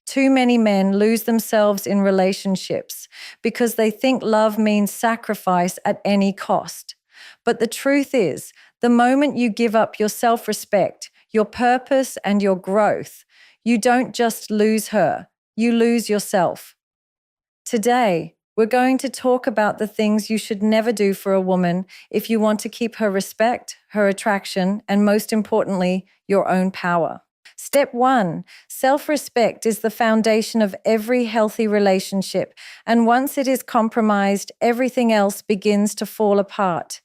Too many men lose themselves in relationships because they think love means sacrifice at any cost. But the truth is, the moment you give up your self-respect, your purpose, and your growth, you don't just lose her, you lose yourself. Today, we're going to talk about the things you should never do for a woman if you want to keep her respect, her attraction, and most importantly, your own power. Step 1, self-respect is the foundation of every healthy relationship, and once it is compromised, everything else begins to fall apart.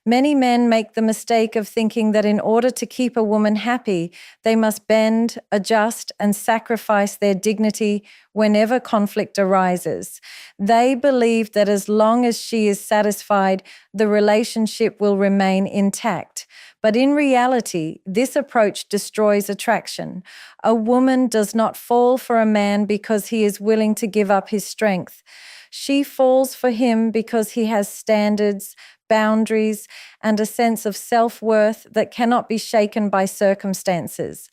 Many men make the mistake of thinking that in order to keep a woman happy, they must bend, adjust, and sacrifice their dignity whenever conflict arises. They believe that as long as she is satisfied, the relationship will remain intact. But in reality, this approach destroys attraction. A woman does not fall for a man because he is willing to give up his strength. She falls for him because he has standards, boundaries, and a sense of self-worth that cannot be shaken by circumstances.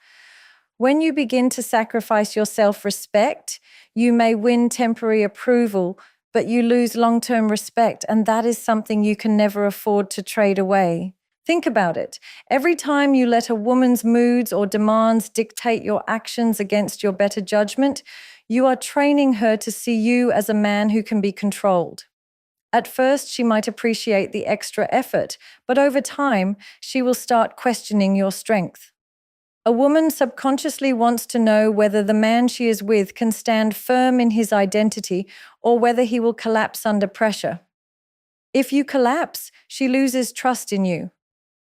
When you begin to sacrifice your self-respect, you may win temporary approval, but you lose long-term respect, and that is something you can never afford to trade away. Think about it. Every time you let a woman's moods or demands dictate your actions against your better judgment, you are training her to see you as a man who can be controlled. At first, she might appreciate the extra effort, but over time, she will start questioning your strength. A woman subconsciously wants to know whether the man she is with can stand firm in his identity or whether he will collapse under pressure. If you collapse, she loses trust in you.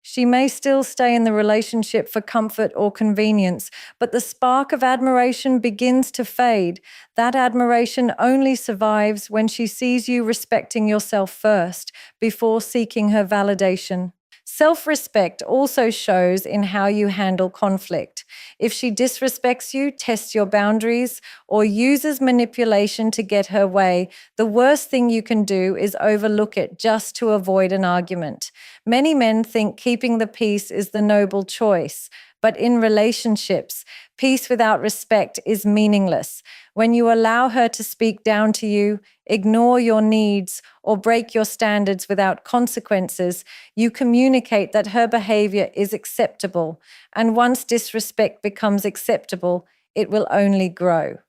She may still stay in the relationship for comfort or convenience, but the spark of admiration begins to fade. That admiration only survives when she sees you respecting yourself first, before seeking her validation. Self-respect also shows in how you handle conflict. If she disrespects you, tests your boundaries, or uses manipulation to get her way, the worst thing you can do is overlook it just to avoid an argument. Many men think keeping the peace is the noble choice, but in relationships, peace without respect is meaningless. When you allow her to speak down to you, ignore your needs, or break your standards without consequences, you communicate that her behavior is acceptable. And once disrespect becomes acceptable, it will only grow.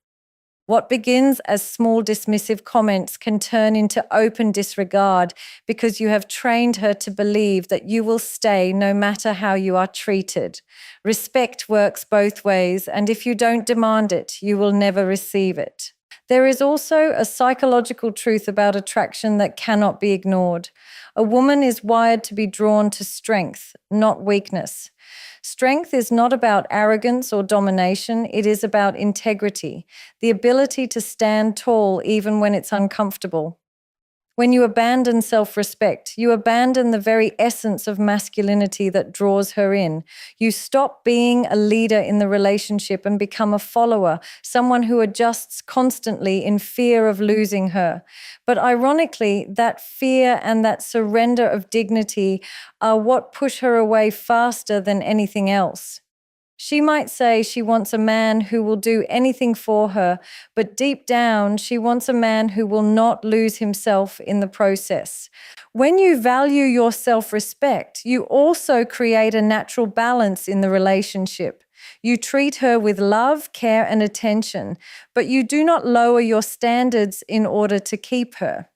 What begins as small dismissive comments can turn into open disregard because you have trained her to believe that you will stay no matter how you are treated. Respect works both ways, and if you don't demand it, you will never receive it. There is also a psychological truth about attraction that cannot be ignored. A woman is wired to be drawn to strength, not weakness. Strength is not about arrogance or domination, it is about integrity, the ability to stand tall even when it's uncomfortable. When you abandon self-respect, you abandon the very essence of masculinity that draws her in. You stop being a leader in the relationship and become a follower, someone who adjusts constantly in fear of losing her. But ironically, that fear and that surrender of dignity are what push her away faster than anything else. She might say she wants a man who will do anything for her, but deep down, she wants a man who will not lose himself in the process. When you value your self-respect, you also create a natural balance in the relationship. You treat her with love, care, and attention, but you do not lower your standards in order to keep her.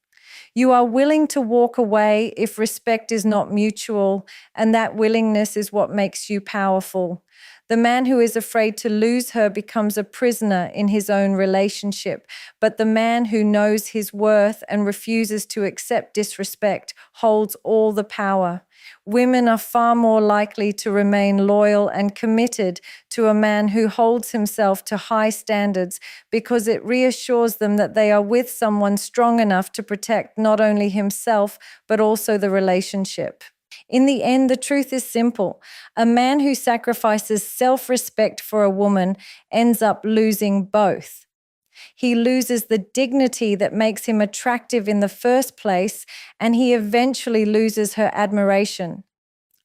You are willing to walk away if respect is not mutual, and that willingness is what makes you powerful. The man who is afraid to lose her becomes a prisoner in his own relationship, but the man who knows his worth and refuses to accept disrespect holds all the power. Women are far more likely to remain loyal and committed to a man who holds himself to high standards because it reassures them that they are with someone strong enough to protect not only himself, but also the relationship. In the end, the truth is simple. A man who sacrifices self-respect for a woman ends up losing both. He loses the dignity that makes him attractive in the first place, and he eventually loses her admiration.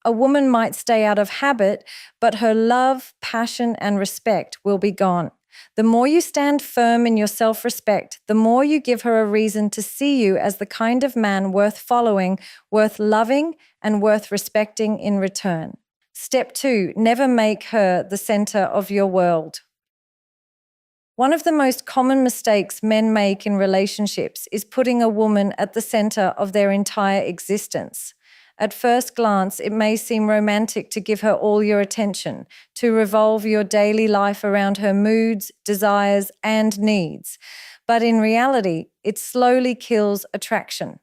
A woman might stay out of habit, but her love, passion, and respect will be gone. The more you stand firm in your self-respect, the more you give her a reason to see you as the kind of man worth following, worth loving, and worth respecting in return. Step 2, never make her the center of your world. One of the most common mistakes men make in relationships is putting a woman at the center of their entire existence. At first glance, it may seem romantic to give her all your attention, to revolve your daily life around her moods, desires, and needs. But in reality, it slowly kills attraction.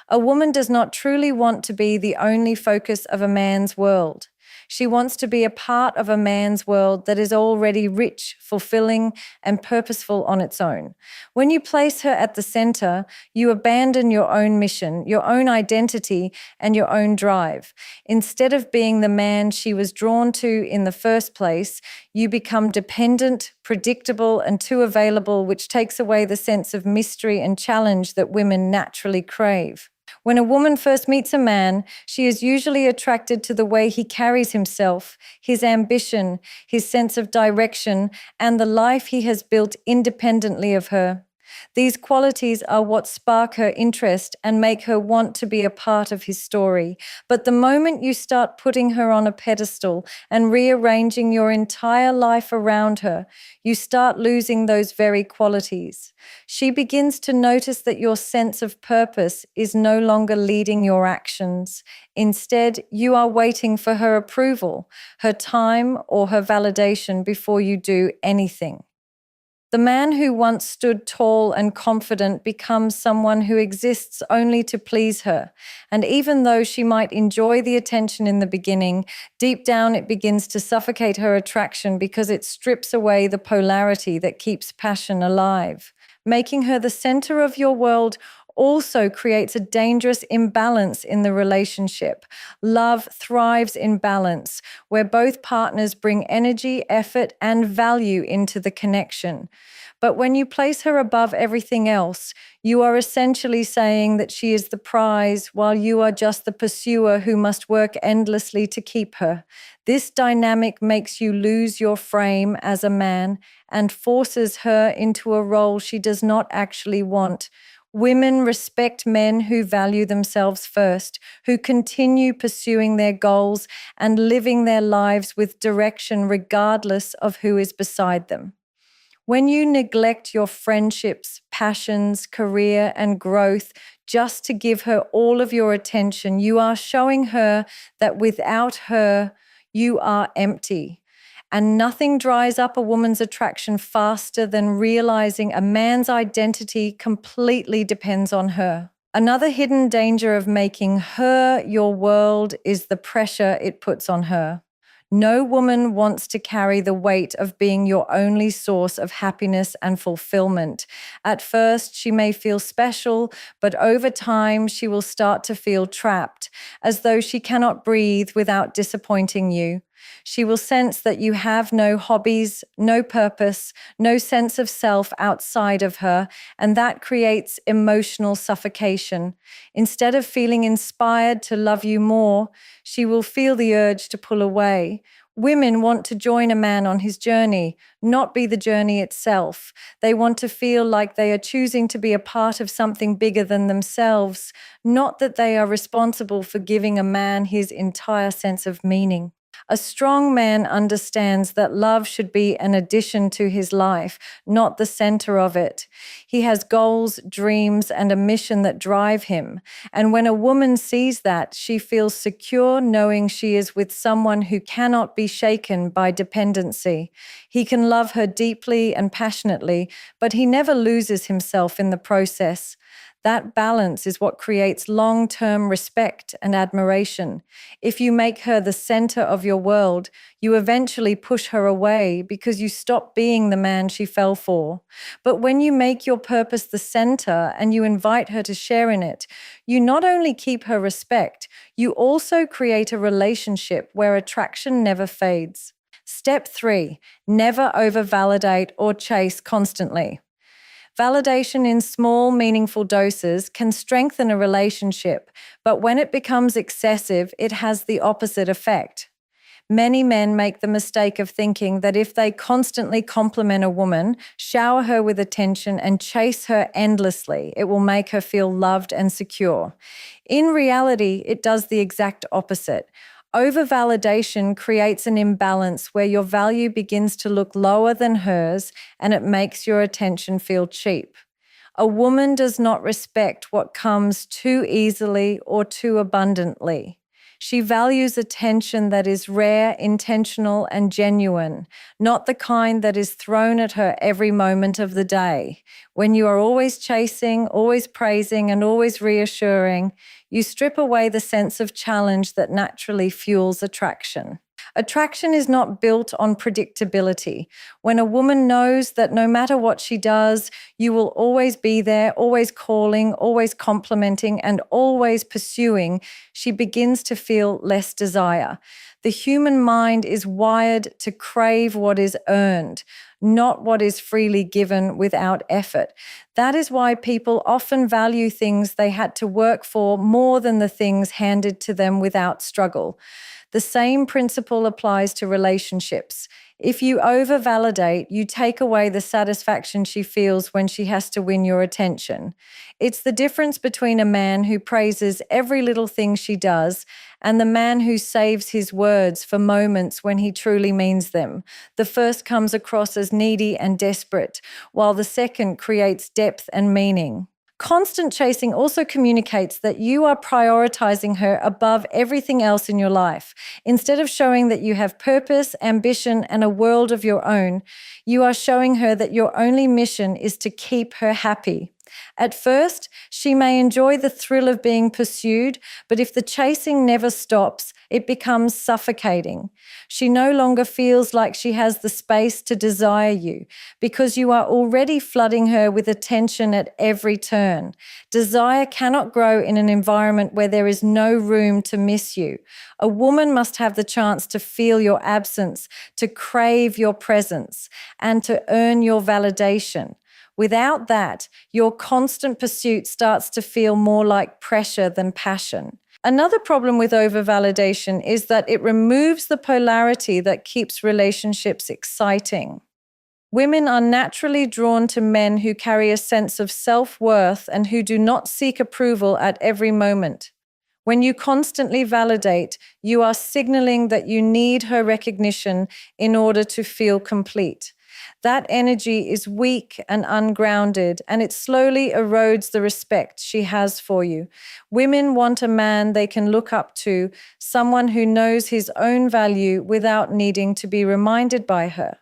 A woman does not truly want to be the only focus of a man's world. She wants to be a part of a man's world that is already rich, fulfilling, and purposeful on its own. When you place her at the center, you abandon your own mission, your own identity, and your own drive. Instead of being the man she was drawn to in the first place, you become dependent, predictable, and too available, which takes away the sense of mystery and challenge that women naturally crave. When a woman first meets a man, she is usually attracted to the way he carries himself, his ambition, his sense of direction, and the life he has built independently of her. These qualities are what spark her interest and make her want to be a part of his story. But the moment you start putting her on a pedestal and rearranging your entire life around her, you start losing those very qualities. She begins to notice that your sense of purpose is no longer leading your actions. Instead, you are waiting for her approval, her time, or her validation before you do anything. The man who once stood tall and confident becomes someone who exists only to please her. And even though she might enjoy the attention in the beginning, deep down it begins to suffocate her attraction because it strips away the polarity that keeps passion alive. Making her the center of your world also creates a dangerous imbalance in the relationship. Love thrives in balance, where both partners bring energy, effort, and value into the connection. But when you place her above everything else, you are essentially saying that she is the prize while you are just the pursuer who must work endlessly to keep her. This dynamic makes you lose your frame as a man and forces her into a role she does not actually want. Women respect men who value themselves first, who continue pursuing their goals and living their lives with direction regardless of who is beside them. When you neglect your friendships, passions, career, and growth just to give her all of your attention, you are showing her that without her, you are empty. And nothing dries up a woman's attraction faster than realizing a man's identity completely depends on her. Another hidden danger of making her your world is the pressure it puts on her. No woman wants to carry the weight of being your only source of happiness and fulfillment. At first, she may feel special, but over time, she will start to feel trapped, as though she cannot breathe without disappointing you. She will sense that you have no hobbies, no purpose, no sense of self outside of her, and that creates emotional suffocation. Instead of feeling inspired to love you more, she will feel the urge to pull away. Women want to join a man on his journey, not be the journey itself. They want to feel like they are choosing to be a part of something bigger than themselves, not that they are responsible for giving a man his entire sense of meaning. A strong man understands that love should be an addition to his life, not the center of it. He has goals, dreams, and a mission that drive him. And when a woman sees that, she feels secure knowing she is with someone who cannot be shaken by dependency. He can love her deeply and passionately, but he never loses himself in the process. That balance is what creates long-term respect and admiration. If you make her the center of your world, you eventually push her away because you stop being the man she fell for. But when you make your purpose the center and you invite her to share in it, you not only keep her respect, you also create a relationship where attraction never fades. Step 3, never over-validate or chase constantly. Validation in small, meaningful doses can strengthen a relationship, but when it becomes excessive, it has the opposite effect. Many men make the mistake of thinking that if they constantly compliment a woman, shower her with attention, and chase her endlessly, it will make her feel loved and secure. In reality, it does the exact opposite. Over-validation creates an imbalance where your value begins to look lower than hers, and it makes your attention feel cheap. A woman does not respect what comes too easily or too abundantly. She values attention that is rare, intentional, and genuine, not the kind that is thrown at her every moment of the day. When you are always chasing, always praising, and always reassuring, you strip away the sense of challenge that naturally fuels attraction. Attraction is not built on predictability. When a woman knows that no matter what she does, you will always be there, always calling, always complimenting, and always pursuing, she begins to feel less desire. The human mind is wired to crave what is earned, not what is freely given without effort. That is why people often value things they had to work for more than the things handed to them without struggle. The same principle applies to relationships. If you over-validate, you take away the satisfaction she feels when she has to win your attention. It's the difference between a man who praises every little thing she does and the man who saves his words for moments when he truly means them. The first comes across as needy and desperate, while the second creates depth and meaning. Constant chasing also communicates that you are prioritizing her above everything else in your life. Instead of showing that you have purpose, ambition, and a world of your own, you are showing her that your only mission is to keep her happy. At first, she may enjoy the thrill of being pursued, but if the chasing never stops, it becomes suffocating. She no longer feels like she has the space to desire you because you are already flooding her with attention at every turn. Desire cannot grow in an environment where there is no room to miss you. A woman must have the chance to feel your absence, to crave your presence, and to earn your validation. Without that, your constant pursuit starts to feel more like pressure than passion. Another problem with over-validation is that it removes the polarity that keeps relationships exciting. Women are naturally drawn to men who carry a sense of self-worth and who do not seek approval at every moment. When you constantly validate, you are signaling that you need her recognition in order to feel complete. That energy is weak and ungrounded, and it slowly erodes the respect she has for you. Women want a man they can look up to, someone who knows his own value without needing to be reminded by her.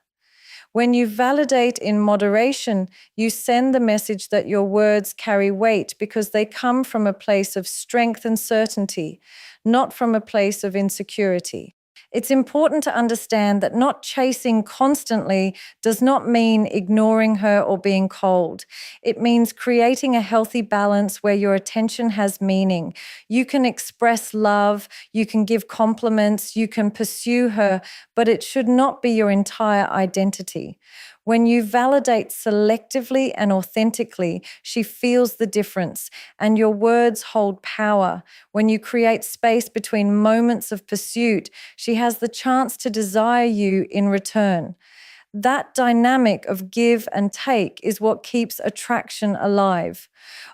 When you validate in moderation, you send the message that your words carry weight because they come from a place of strength and certainty, not from a place of insecurity. It's important to understand that not chasing constantly does not mean ignoring her or being cold. It means creating a healthy balance where your attention has meaning. You can express love, you can give compliments, you can pursue her, but it should not be your entire identity. When you validate selectively and authentically, she feels the difference, and your words hold power. When you create space between moments of pursuit, she has the chance to desire you in return. That dynamic of give and take is what keeps attraction alive.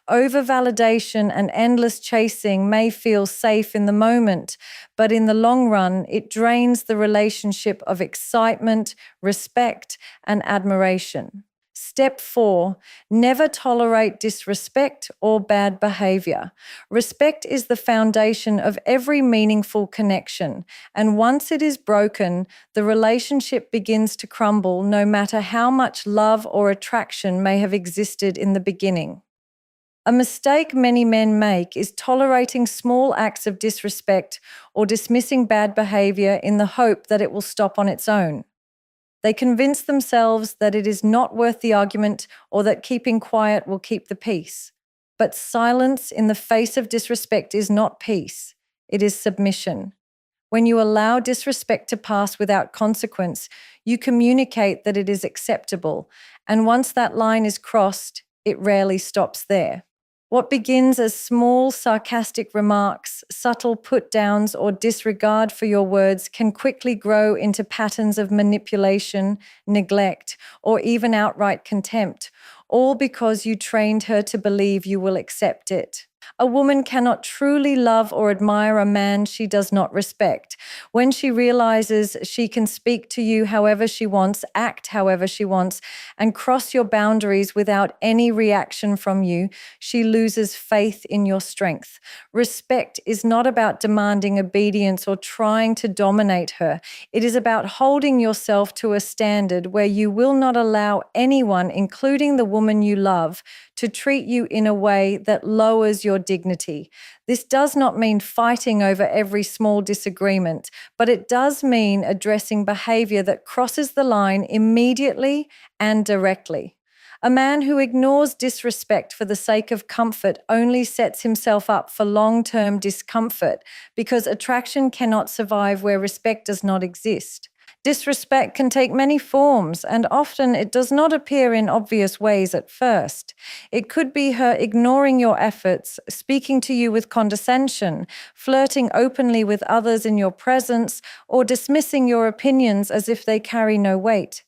Over-validation and endless chasing may feel safe in the moment, but in the long run, it drains the relationship of excitement, respect, and admiration. Step 4, never tolerate disrespect or bad behavior. Respect is the foundation of every meaningful connection, and once it is broken, the relationship begins to crumble no matter how much love or attraction may have existed in the beginning. A mistake many men make is tolerating small acts of disrespect or dismissing bad behavior in the hope that it will stop on its own. They convince themselves that it is not worth the argument or that keeping quiet will keep the peace. But silence in the face of disrespect is not peace, it is submission. When you allow disrespect to pass without consequence, you communicate that it is acceptable, and once that line is crossed, it rarely stops there. What begins as small, sarcastic remarks, subtle put downs, or disregard for your words can quickly grow into patterns of manipulation, neglect, or even outright contempt, all because you trained her to believe you will accept it. A woman cannot truly love or admire a man she does not respect. When she realizes she can speak to you however she wants, act however she wants, and cross your boundaries without any reaction from you, she loses faith in your strength. Respect is not about demanding obedience or trying to dominate her. It is about holding yourself to a standard where you will not allow anyone, including the woman you love, to treat you in a way that lowers your dignity. This does not mean fighting over every small disagreement, but it does mean addressing behavior that crosses the line immediately and directly. A man who ignores disrespect for the sake of comfort only sets himself up for long-term discomfort because attraction cannot survive where respect does not exist. Disrespect can take many forms, and often it does not appear in obvious ways at first. It could be her ignoring your efforts, speaking to you with condescension, flirting openly with others in your presence, or dismissing your opinions as if they carry no weight.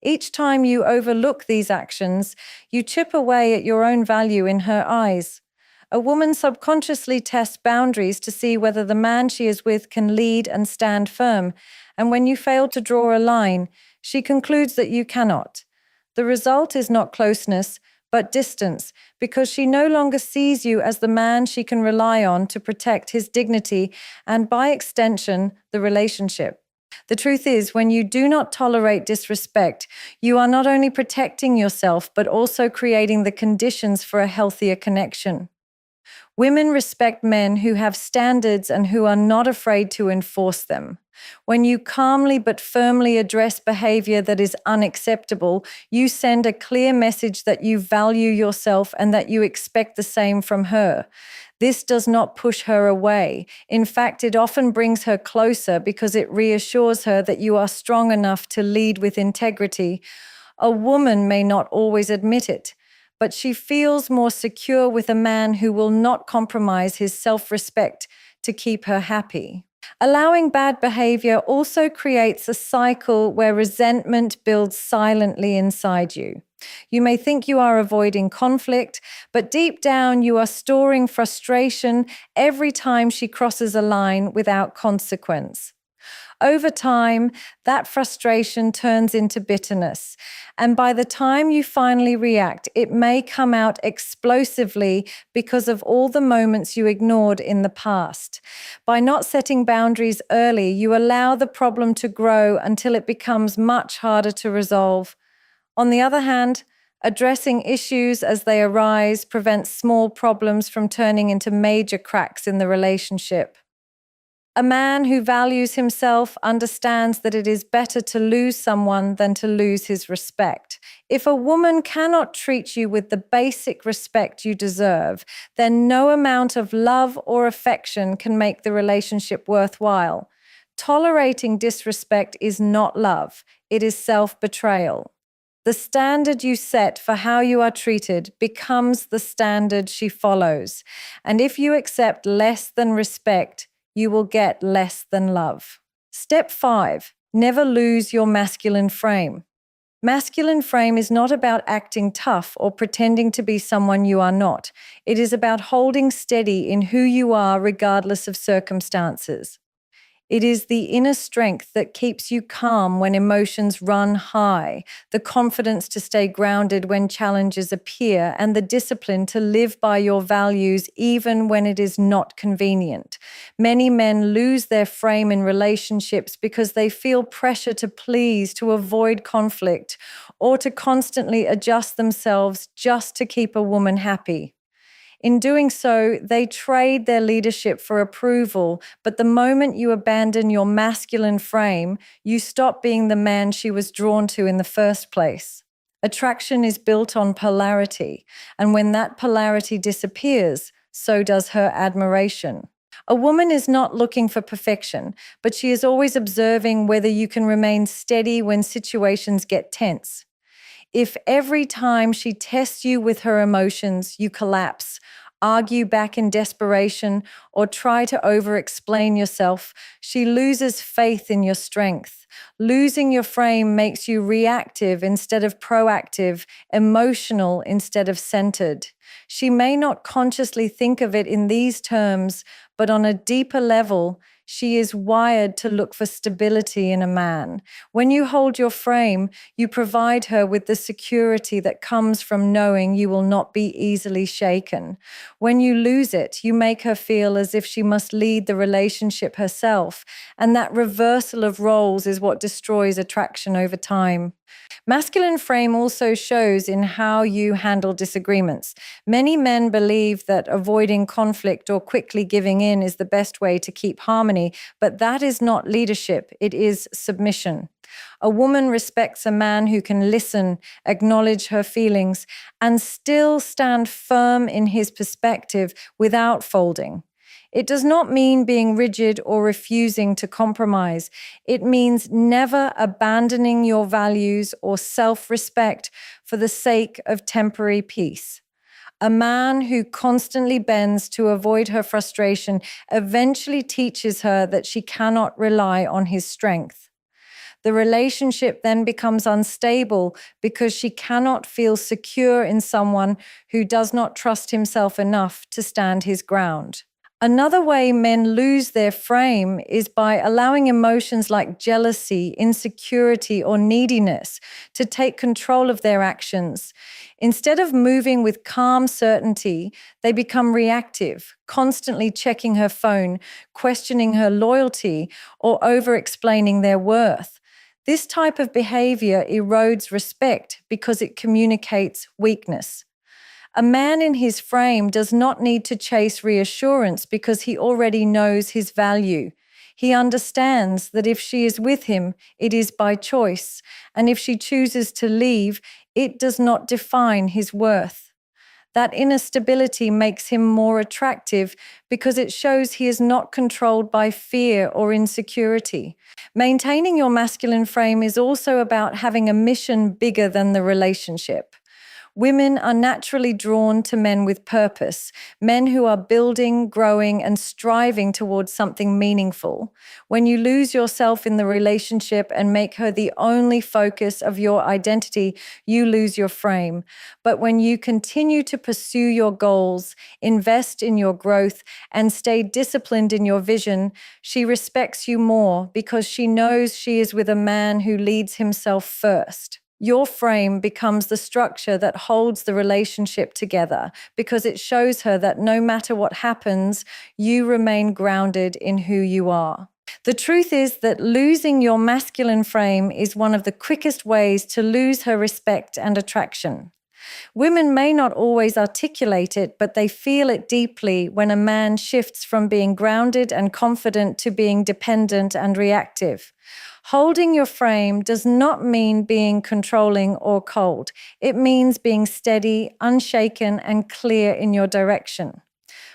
Each time you overlook these actions, you chip away at your own value in her eyes. A woman subconsciously tests boundaries to see whether the man she is with can lead and stand firm, and when you fail to draw a line, she concludes that you cannot. The result is not closeness, but distance, because she no longer sees you as the man she can rely on to protect his dignity and, by extension, the relationship. The truth is, when you do not tolerate disrespect, you are not only protecting yourself, but also creating the conditions for a healthier connection. Women respect men who have standards and who are not afraid to enforce them. When you calmly but firmly address behavior that is unacceptable, you send a clear message that you value yourself and that you expect the same from her. This does not push her away. In fact, it often brings her closer because it reassures her that you are strong enough to lead with integrity. A woman may not always admit it, but she feels more secure with a man who will not compromise his self-respect to keep her happy. Allowing bad behavior also creates a cycle where resentment builds silently inside you. You may think you are avoiding conflict, but deep down you are storing frustration every time she crosses a line without consequence. Over time, that frustration turns into bitterness. And by the time you finally react, it may come out explosively because of all the moments you ignored in the past. By not setting boundaries early, you allow the problem to grow until it becomes much harder to resolve. On the other hand, addressing issues as they arise prevents small problems from turning into major cracks in the relationship. A man who values himself understands that it is better to lose someone than to lose his respect. If a woman cannot treat you with the basic respect you deserve, then no amount of love or affection can make the relationship worthwhile. Tolerating disrespect is not love, it is self-betrayal. The standard you set for how you are treated becomes the standard she follows. And if you accept less than respect, you will get less than love. Step 5, never lose your masculine frame. Masculine frame is not about acting tough or pretending to be someone you are not. It is about holding steady in who you are regardless of circumstances. It is the inner strength that keeps you calm when emotions run high, the confidence to stay grounded when challenges appear, and the discipline to live by your values even when it is not convenient. Many men lose their frame in relationships because they feel pressure to please, to avoid conflict, or to constantly adjust themselves just to keep a woman happy. In doing so, they trade their leadership for approval, but the moment you abandon your masculine frame, you stop being the man she was drawn to in the first place. Attraction is built on polarity, and when that polarity disappears, so does her admiration. A woman is not looking for perfection, but she is always observing whether you can remain steady when situations get tense. If every time she tests you with her emotions, you collapse, argue back in desperation, or try to over-explain yourself, she loses faith in your strength. Losing your frame makes you reactive instead of proactive, emotional instead of centered. She may not consciously think of it in these terms, but on a deeper level, she is wired to look for stability in a man. When you hold your frame, you provide her with the security that comes from knowing you will not be easily shaken. When you lose it, you make her feel as if she must lead the relationship herself, and that reversal of roles is what destroys attraction over time. Masculine frame also shows in how you handle disagreements. Many men believe that avoiding conflict or quickly giving in is the best way to keep harmony, but that is not leadership, it is submission. A woman respects a man who can listen, acknowledge her feelings, and still stand firm in his perspective without folding. It does not mean being rigid or refusing to compromise. It means never abandoning your values or self-respect for the sake of temporary peace. A man who constantly bends to avoid her frustration eventually teaches her that she cannot rely on his strength. The relationship then becomes unstable because she cannot feel secure in someone who does not trust himself enough to stand his ground. Another way men lose their frame is by allowing emotions like jealousy, insecurity, or neediness to take control of their actions. Instead of moving with calm certainty, they become reactive, constantly checking her phone, questioning her loyalty, or over-explaining their worth. This type of behavior erodes respect because it communicates weakness. A man in his frame does not need to chase reassurance because he already knows his value. He understands that if she is with him, it is by choice, and if she chooses to leave, it does not define his worth. That inner stability makes him more attractive because it shows he is not controlled by fear or insecurity. Maintaining your masculine frame is also about having a mission bigger than the relationship. Women are naturally drawn to men with purpose, men who are building, growing, and striving towards something meaningful. When you lose yourself in the relationship and make her the only focus of your identity, you lose your frame. But when you continue to pursue your goals, invest in your growth, and stay disciplined in your vision, she respects you more because she knows she is with a man who leads himself first. Your frame becomes the structure that holds the relationship together because it shows her that no matter what happens, you remain grounded in who you are. The truth is that losing your masculine frame is one of the quickest ways to lose her respect and attraction. Women may not always articulate it, but they feel it deeply when a man shifts from being grounded and confident to being dependent and reactive. Holding your frame does not mean being controlling or cold. It means being steady, unshaken, and clear in your direction.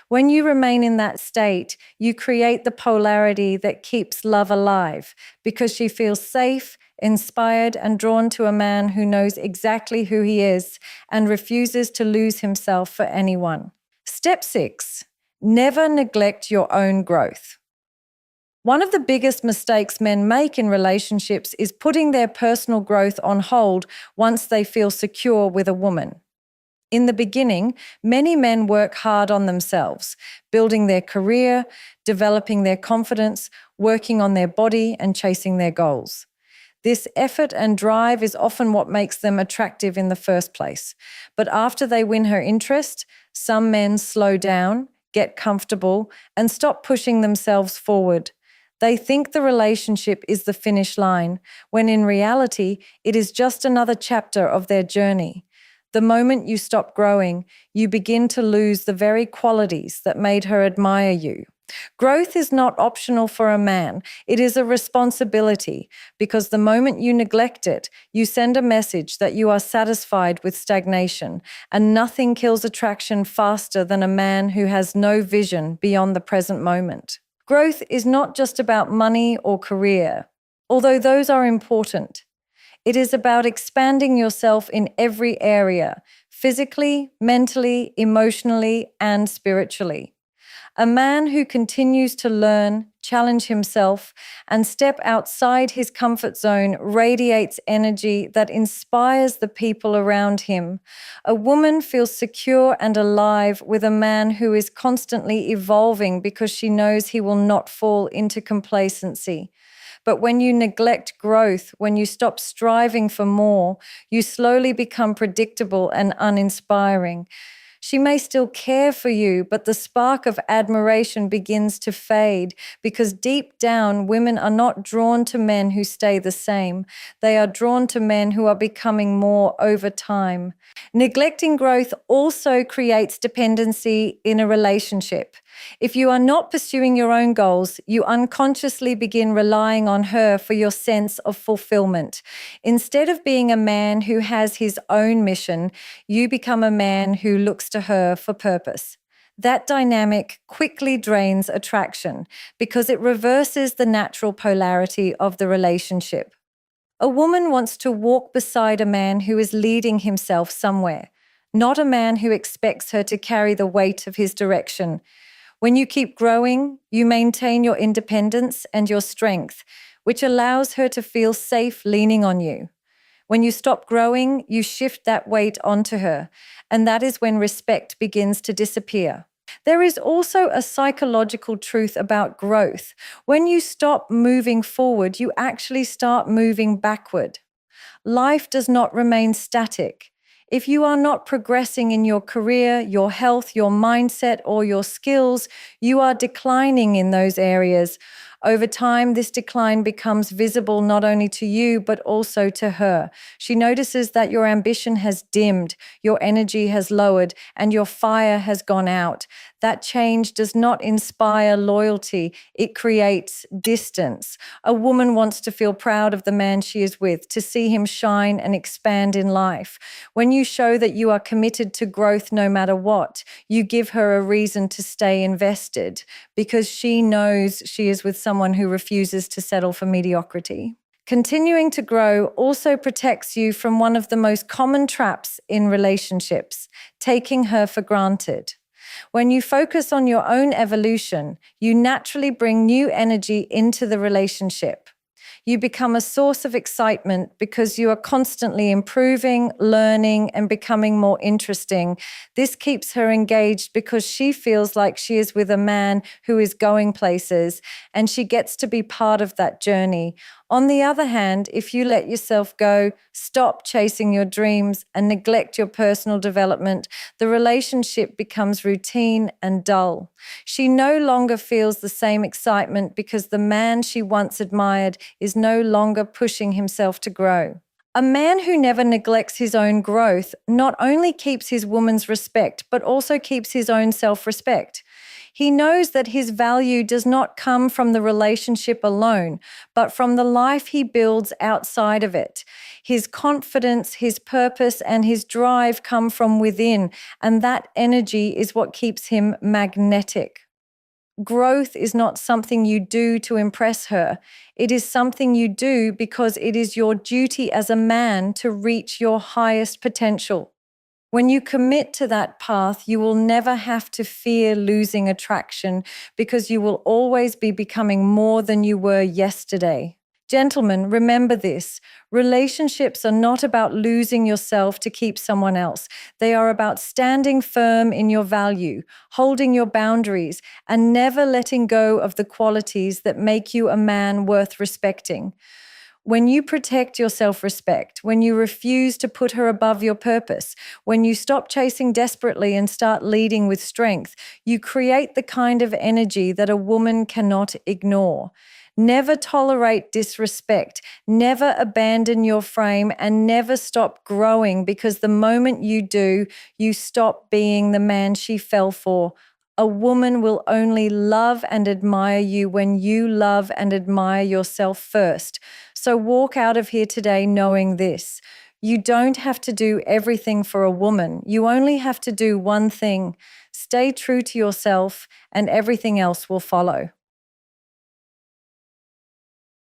When you remain in that state, you create the polarity that keeps love alive because she feels safe, inspired, and drawn to a man who knows exactly who he is and refuses to lose himself for anyone. Step 6, never neglect your own growth. One of the biggest mistakes men make in relationships is putting their personal growth on hold once they feel secure with a woman. In the beginning, many men work hard on themselves, building their career, developing their confidence, working on their body, and chasing their goals. This effort and drive is often what makes them attractive in the first place. But after they win her interest, some men slow down, get comfortable, and stop pushing themselves forward. They think the relationship is the finish line, when in reality, it is just another chapter of their journey. The moment you stop growing, you begin to lose the very qualities that made her admire you. Growth is not optional for a man. It is a responsibility, because the moment you neglect it, you send a message that you are satisfied with stagnation, and nothing kills attraction faster than a man who has no vision beyond the present moment. Growth is not just about money or career, although those are important. It is about expanding yourself in every area, physically, mentally, emotionally, and spiritually. A man who continues to learn, challenge himself, and step outside his comfort zone radiates energy that inspires the people around him. A woman feels secure and alive with a man who is constantly evolving because she knows he will not fall into complacency. But when you neglect growth, when you stop striving for more, you slowly become predictable and uninspiring. She may still care for you, but the spark of admiration begins to fade because deep down, women are not drawn to men who stay the same. They are drawn to men who are becoming more over time. Neglecting growth also creates dependency in a relationship. If you are not pursuing your own goals, you unconsciously begin relying on her for your sense of fulfillment. Instead of being a man who has his own mission, you become a man who looks to her for purpose. That dynamic quickly drains attraction because it reverses the natural polarity of the relationship. A woman wants to walk beside a man who is leading himself somewhere, not a man who expects her to carry the weight of his direction. When you keep growing, you maintain your independence and your strength, which allows her to feel safe leaning on you. When you stop growing, you shift that weight onto her, and that is when respect begins to disappear. There is also a psychological truth about growth. When you stop moving forward, you actually start moving backward. Life does not remain static. If you are not progressing in your career, your health, your mindset, or your skills, you are declining in those areas. Over time, this decline becomes visible not only to you, but also to her. She notices that your ambition has dimmed, your energy has lowered, and your fire has gone out. That change does not inspire loyalty, it creates distance. A woman wants to feel proud of the man she is with, to see him shine and expand in life. When you show that you are committed to growth no matter what, you give her a reason to stay invested because she knows she is with someone who refuses to settle for mediocrity. Continuing to grow also protects you from one of the most common traps in relationships, taking her for granted. When you focus on your own evolution, you naturally bring new energy into the relationship. You become a source of excitement because you are constantly improving, learning, and becoming more interesting. This keeps her engaged because she feels like she is with a man who is going places, and she gets to be part of that journey. On the other hand, if you let yourself go, stop chasing your dreams, and neglect your personal development, the relationship becomes routine and dull. She no longer feels the same excitement because the man she once admired is no longer pushing himself to grow. A man who never neglects his own growth not only keeps his woman's respect, but also keeps his own self-respect. He knows that his value does not come from the relationship alone, but from the life he builds outside of it. His confidence, his purpose, and his drive come from within, and that energy is what keeps him magnetic. Growth is not something you do to impress her. It is something you do because it is your duty as a man to reach your highest potential. When you commit to that path, you will never have to fear losing attraction because you will always be becoming more than you were yesterday. Gentlemen, remember this. Relationships are not about losing yourself to keep someone else. They are about standing firm in your value, holding your boundaries, and never letting go of the qualities that make you a man worth respecting. When you protect your self-respect, when you refuse to put her above your purpose, when you stop chasing desperately and start leading with strength, you create the kind of energy that a woman cannot ignore. Never tolerate disrespect, never abandon your frame, and never stop growing because the moment you do, you stop being the man she fell for. A woman will only love and admire you when you love and admire yourself first. So walk out of here today knowing this. You don't have to do everything for a woman. You only have to do one thing. Stay true to yourself, and everything else will follow.